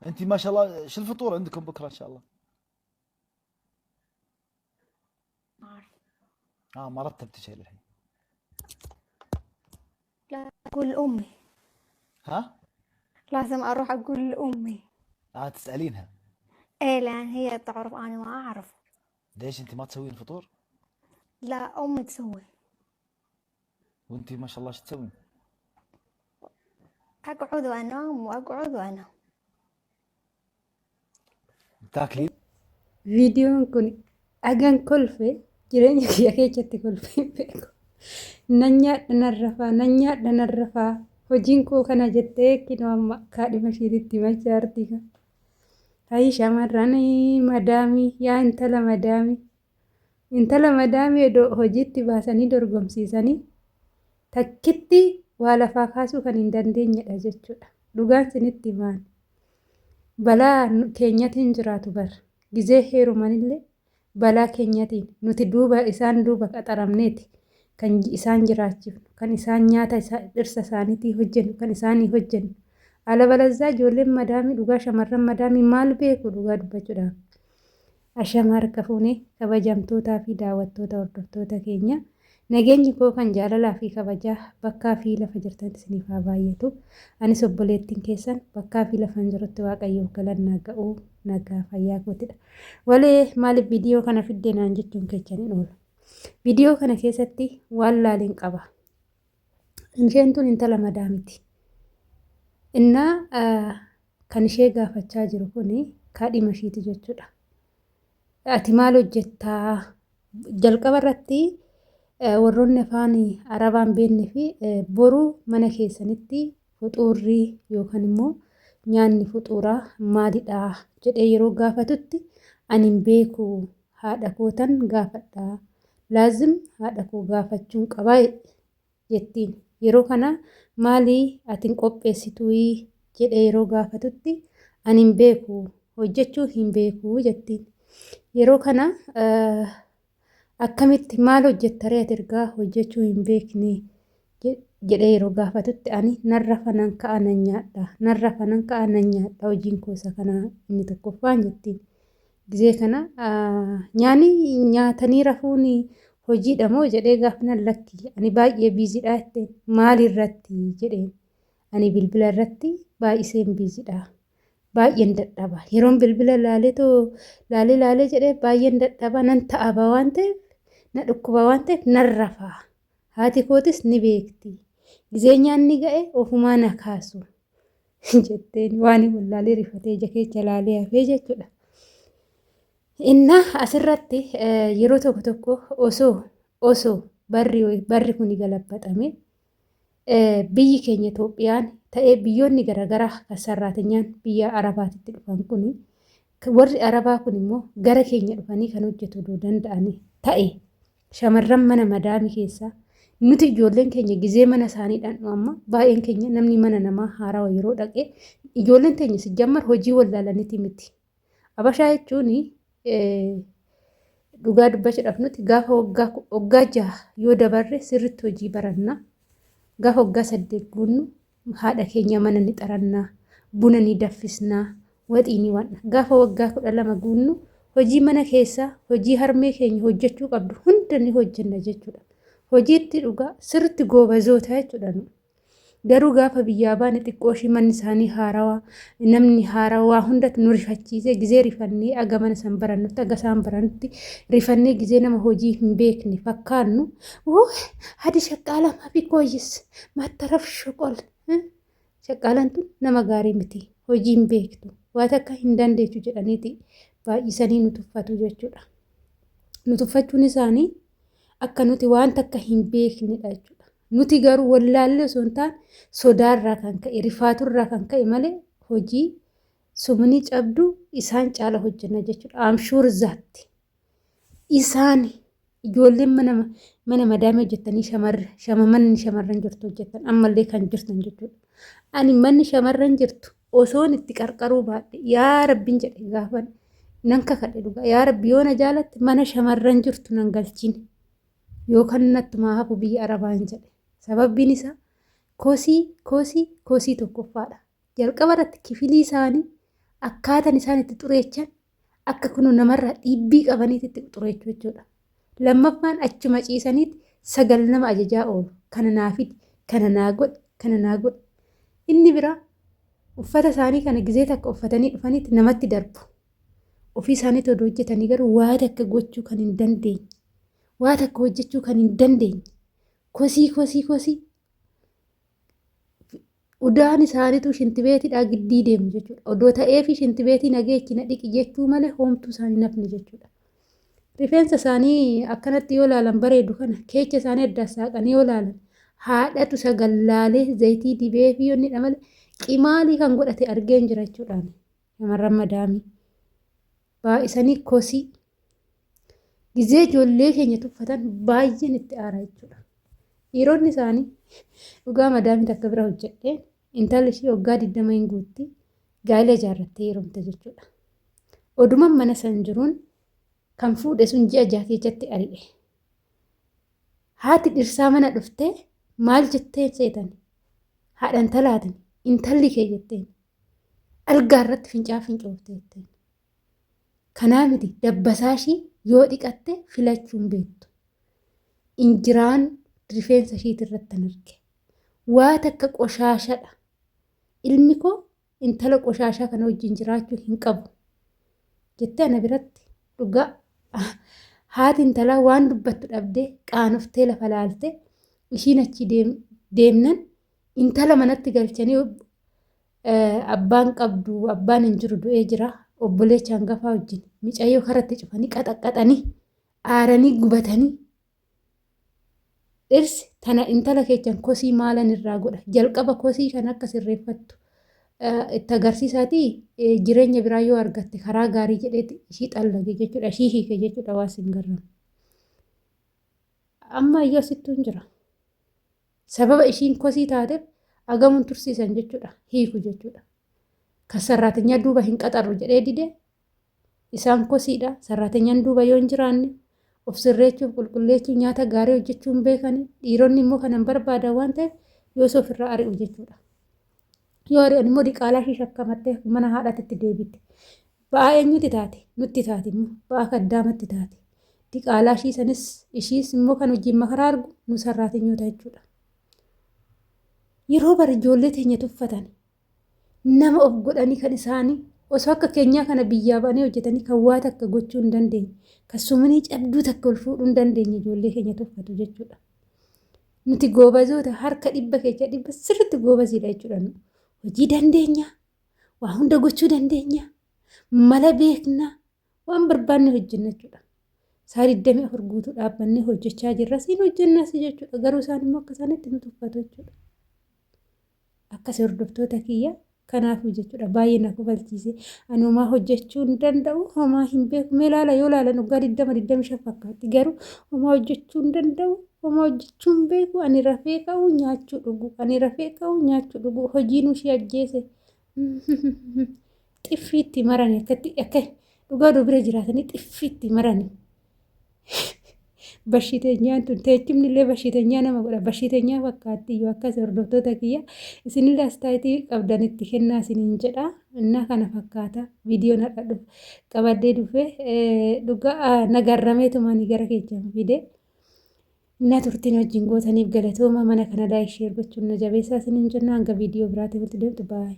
انت ما شاء الله شو الفطور عندكم بكره ان شاء الله؟ ما أعرف. اه ما رتبت شيء للحين. لا أقول لأمي. ها؟ لازم أروح أقول لأمي. تسالينها. إيه لأن هي تعرف أنا ما أعرف. ليش انت ما تسوين فطور؟ لا أمي تسوي. وانت ما شاء الله شو تسوين؟ أقعد وأنام وأقعد وأنام. تاكلين؟ Viidiyoon kun dhagaan kolfe jireenya kiyya keessatti kolfee hin beeku. Nan nyaadha nan rafaa, nan nyaadha nan rafaa. Hojiin koo kana jettee kinoo amma kaadhima isheetitti machaarti. Hayi shamarran madaamii yaa intala madaamii. Intala madaamii hojiitti baasanii dorgomsiisanii takkitti waa lafaa kaasuu kan hin dandeenyedha jechuudha. Dhugaan isinitti himaan. Balaa keenyatiin jiraatu bara. Gizee heerumanillee balaa keenyatiin nuti duuba isaan duuba qaxaramneeti kan isaan jiraachifnu kan isaan nyaata dhirsa isaaniitii hojjennu kan isaanii hojjennu. Alabalazzaa ijoolleen madaamii dhugaa shamarran madaamii maal beeku dhugaa dubbachuudhaaf. Ashama harka fuunee kabajamtootaa fi daawwattoota hordoftoota keenya nageenyi koo kan jaalalaa fi kabajaa bakkaa fi lafa jirtan isiniif haa baay'atu. Anis obboleettiin keessan bakkaa fi lafan jirutti waaqayyoof galannaa ga'uu nagaa fayyaa kootidha. Walee maaliif viidiyoo kana fiddee naan jechuun keechaniin oola. Viidiyoo kana keessatti waan laaliin qaba. Isheen tun intala madaamiti. Innaa kan ishee gaafachaa jiru kuni kaadhima ishiiti jechuudha. Ati maal hojjettaa? Jalqaba irratti warroonni afaan arabaan beekne fi boruu mana keessanitti fuxuurrii yookaan immoo nyaanni fuxuuraa maalidhaa jedhee yeroo gaafatutti ani hin beeku haadha kootan gaafadhaa. Laazim haadha koo gaafachuun qabaa jettiin. Yeroo kana maalii ati hin qopheessituu jedhee yeroo gaafatutti ani hin beeku hojjechuu hin beeku jettiin. Yeroo kana akkamitti maal hojjettaree ati ergaa hojjechuu hin beekne jedhee yeroo gaafatutti ani narra fanan ka'a nan nyaadha. Narra fanan ka'a nan nyaadha hojiin koosa kana inni tokkoffaan jettiin. Gizee kana nyaanii nyaatanii rafuun hojiidha moo jedhee gaafinan lakki ani baay'ee biizidha jetteen maalirratti jedheen ani bilbila irratti baay'iseen biizidha. Baay'een dadhaba. Yeroon bilbila laalee jedhee baay'een dadhaba nan ta'aba waan ta'eef na dhukkuba waan ta'eef nan rafaa. Haati kootis ni beekti. Gizee nyaanni ga'e ofumaa na kaasu jetteen waan wallaalee rifatee ija keessa laalee hafee jechuudha. Inna asirratti yeroo tokko tokko osoo barri kun galabbaxame biyyi keenya Itoophiyaan ta'ee biyyoonni garaagaraa kan sarraatinyaan biyya Arabaatitti dhufan kuni warri Arabaa kun immoo gara keenya dhufanii kan hojjetu danda'an ta'e shamarran mana madaamii keessaa nuti ijoolleen keenya gizee mana isaaniidhaan amma baay'een keenya namni mana namaa haarawaa yeroo dhaqee ijoolleen teenya sijammar hojii wallaalaniiti miti. Abashaa jechuun dhugaa dubbachuudhaaf nuti gaafa waggaa 6 yoo dabarre sirriitti hojii barannaa. Gaafa waggaa 8 guunnu haadha keenya mana ni xarannaa, buna ni daffisnaa, waxii ni waadna. Gaafa waggaa 12 guunnu hojii mana keessaa hojii harmee keenya hojjechuu qabdu hunda ni hojjenna jechuudha. Hojiitti dhugaa sirriitti goobazoota jechuudha. Garuu gaafa biyyaa baane xiqqooshii manni isaanii haarawaa namni haarawaa hundatu nu rifachiisee gizee rifannee aga mana san barannutti aga isaan barannutti rifannee gizee nama hojii hin beekne fakkaannu hadi shaqqaalamaa fi kooyyis maataraf shoqol shaqqaalaan tun nama gaarii miti hojii hin beektu waan akka hin dandeechu jedhaniiti baay'isanii nu tuffatu jechuudha. Nu tuffachuun isaanii akka nuti waan takka hin beeknedha jechuudha. Nuti garuu wallaallee osoo hin taane sodaarraa kan ka'e rifaaturraa kan ka'e malee hojii sumnii cabduu isaan caala hojjenna jechuudha. Amshuur zaatti isaan ijoolleen mana madaamii hojjettanii shamarran jirtu hojjettan ammallee kan jirtan jechuudha. Ani manni shamarran jirtu osoon itti qarqaruu baadhe yaa rabbiin jedhe gaafa nan kakadhe dhugaa yaa rabbi yoo na jaalatte mana shamarran jirtu nan galchiin yookaan nattumaa hafu biyya Arabaan jedhe. Sababbiin isaa koosii tokkoffaadha. Jalqaba irratti kifilii isaanii akkaataan isaan itti xureechan akka kun namarraa dhiibbii qabaniiti itti xureechuu jechuudha. Lammaffaan achuma ciisaniiti sagal nama ajajaa oolu. Kana naafiti, kana naa godhi, kana naa godhi. Inni biraa uffata isaanii kana gizee takka uffatanii dhufaniiti namatti darbu. Ofii isaaniitti odoo hojjetanii garuu waa takka gochuu kan hin dandeenye. Waa takka hojjechuu kan hin dandeenye. Kosii. Udaan isaaniitu shintibeetiidhaa giddii deemu jechuudha. Odoo ta'eefi shintibeetii nageechi na dhiqi jechuu malee hoomtuu isaanii nafni jechuudha. Rifeensa isaanii akkanatti yoo ilaalan bareedu kana keecha isaanii addaan saaqanii yoo ilaalan haadhatu sagallaalee zayitii dibee fi yoonnidha malee qimaalii kan godhate argeen jira jechuudhaan shamarran madaamii. Baay'isanii kosii gizee ijoollee keenya tuffatan baay'een itti aaraa jechuudha. Dhiironni isaanii dhugaa madaamii takka bira hojjedhee intalli ishee waggaa 20 hin guutti gaa'ela ijaarrattee heerumte jechuudha. Odumaan mana san jiruun kan fuudhe sun ji'a 6 keessatti ari'e. Haati dhirsaa mana dhuftee maal jetteen seetan? Haadha intalaatiin intalli kee jetteen algaa irratti fincoofte jetteen. Kanaa miti dabbasaashii yoo dhiqatte filachuun beektu. Injiraan rifeensa ishiit irratti arge. Waa takka qoshaashadha. Ilmi koo intala qoshaashaa kana wajjin jiraachuu hin qabu. Jettee ana biratti dhugaa haati intalaa waan dubbattu dhabdee qaanoftee lafa laaltee ishiin achi deemnan intala manatti galchanii abbaan qabdu abbaan hin jiru du'ee jira. Obboleecha hangafaa wajjin micayyoo karatti cufanii qaxaqqaxanii aaranii gubatanii dhirsi tana intala keechan kosii maalan irraa godha jalqaba kosii kan akka sirreeffattu itti agarsiisaatii jireenya biraa yoo argatte karaa gaarii jedheeti ishii xallage jechuudha ishii hiike jechuudha waa sin garran. Amma iyyoo sittuun jira sababa ishiin kosii taateef agamuun tursiisan jechuudha hiiku jechuudha. Kan sarraatanya duuba hin qaxarru jedhee dide isaan kosiidha. Sarraatanyaan duuba yoo hin jiraanne of sirreechuuf qulqulleechuu nyaata gaarii hojjechuun beekani. Dhiironni immoo kanan barbaadan waan ta'eef yoo isa ofirraa ari'u jechuudha. Yoo ari'an immoo diqaalaa ishii shakkamattee mana haadhatitti deebitte. Ba'aa eenyuti taate? Nutti taate immoo ba'aa kaddaamatti taate. Diqaalaa ishii sanis ishiis immoo kan wajjin makaraa argu nu sarraatanyoota jechuudha. Yeroo bara ijoollee teenya tuffatan nama of godhanii kan isaanii osoo akka keenyaa kana biyyaa ba'anii hojjetanii kan waa takka gochuu hin dandeenye kan sumanii cabduu takka ol fuudhuu hin dandeenye ijoollee keenya tuffatu jechuudha. Nuti goobazoota harka 100 sirriitti goobaziidha jechuudha. Hojii dandeenya, waa hunda gochuu dandeenya, mala beekna, waan barbaanne hojjenna jechuudha. Saa 24 guutuu dhaabbannee hojjechaa jirra siin hojjennas jechuudha. Garuu isaan immoo akka isaanitti nu tuffatu jechuudha. Akkas hordoftoota kiyya. Kanaafuu jechuudha baay'ee na kofalchiise anumaa hojjechuu hin danda'u homaa hin beeku mee laala yoo laalan waggaa 20-25 fakkaatti garuu homaa hojjechuu hin danda'u homaa hojjechuu hin beeku ani rafee ka'uu nyaachuu dhugu hojiin ishee ajjeese xiffiitti marani akka dhugaa dubira jiraatanii xiffiitti marani. Bashiteenyaan tun teechumni illee bashiteenyaa nama godha bashiteenyaa fakkaatti yoo akkas hordoftoota kiyya isinillee astaayitii qabdanitti kennaa isiniin jedha innaa kana fakkaata viidiyoon har'a qabadee dhufe dhugaa nagarrameetumaan gara keechaan fide innaa turtiin wajjin gootaniif galatooma mana kana laayik sheer gochuun na jabeessaa isiniin jenna hanga viidiyoo biraatiif itti deemtu baay'ee.